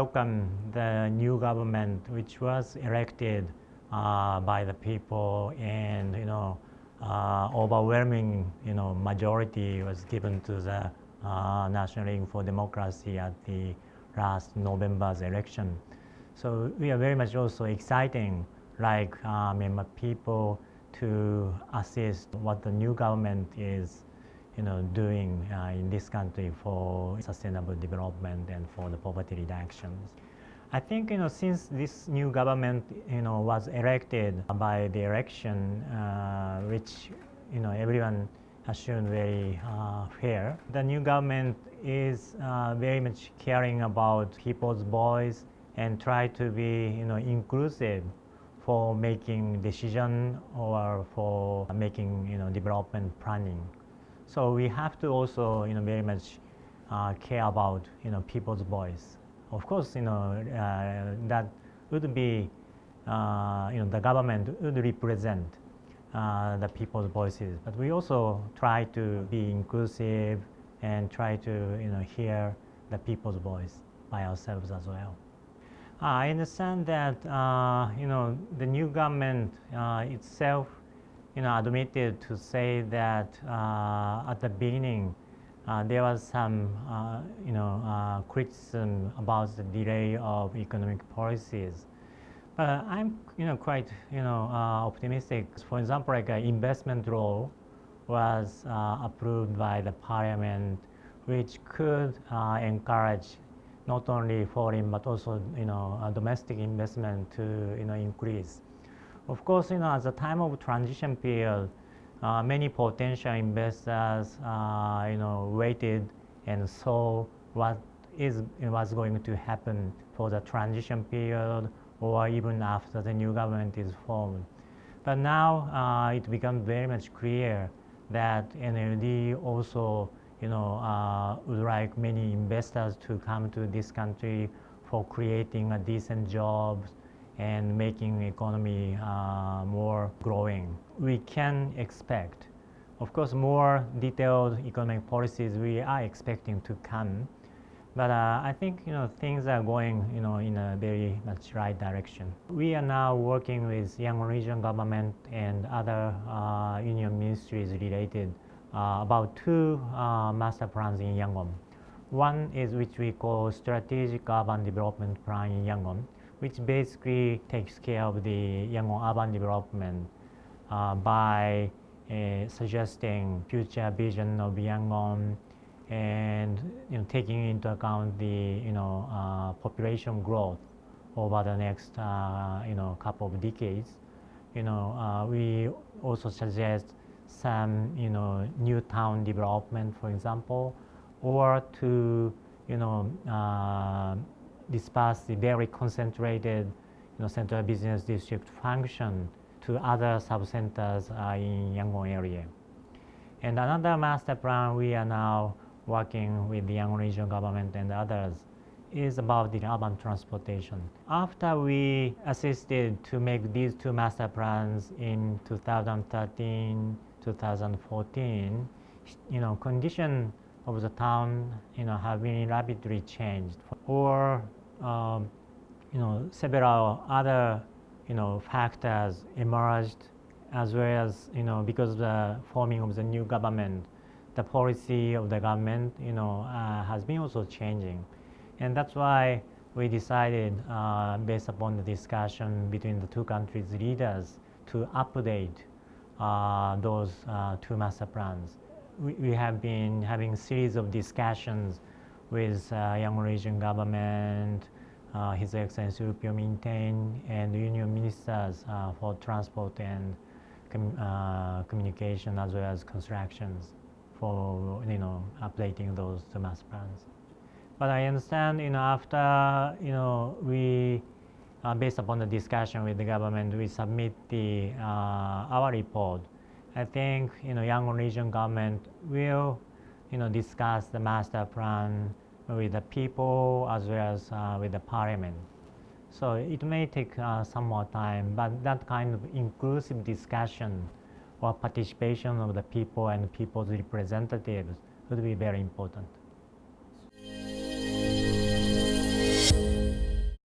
welcome the new government, which was elected by the people, and overwhelming majority was given to the National League for Democracy at the last November's election. So we are very much also exciting, like Myanmar people, to assist what the new government is doing in this country for sustainable development and for the poverty reductions. I think since this new government was elected by the election, which everyone assumed very fair, the new government is very much caring about people's voice and try to be inclusive for making decision or for making development planning. So we have to also very much care about people's voice. Of course, that would be the government would represent the people's voices, but we also try to be inclusive and try to hear the people's voice by ourselves as well. I understand that the new government itself admitted to say that at the beginning there was some criticism about the delay of economic policies. But I'm quite optimistic. For example, like an investment law was approved by the parliament, which could encourage not only foreign but also domestic investment to increase. Of course, at the time of transition period, many potential investors waited and saw what was going to happen for the transition period or even after the new government is formed. But now it becomes very much clear that NLD also would like many investors to come to this country for creating a decent jobs and making economy more growing. We can expect, of course, more detailed economic policies we are expecting to come, but I think things are going in a very much right direction. We are now working with Yangon region government and other union ministries related about two master plans in Yangon. One is which we call Strategic Urban Development Plan in Yangon, which basically takes care of the Yangon urban development by suggesting future vision of Yangon and taking into account the population growth over the next couple of decades. We also suggest some new town development, for example, or to disperse the very concentrated central business district function to other sub-centers in Yangon area. And another master plan we are now working with the Yangon regional government and others is about the urban transportation. After we assisted to make these two master plans in 2013, 2014, condition of the town have been rapidly changed, or several other factors emerged, as well as because of the forming of the new government, the policy of the government has been also changing, and that's why we decided, based upon the discussion between the two countries' leaders, to update those two master plans. We have been having a series of discussions with Yangon region government, His Excellency Upyo Mintain, and union ministers for transport and communication, as well as constructions, for updating those two master plans. But I understand after we based upon the discussion with the government, we submit the our report. I think Yangon region government will discuss the master plan with the people as well as with the parliament. So it may take some more time, but that kind of inclusive discussion or participation of the people and people's representatives would be very important.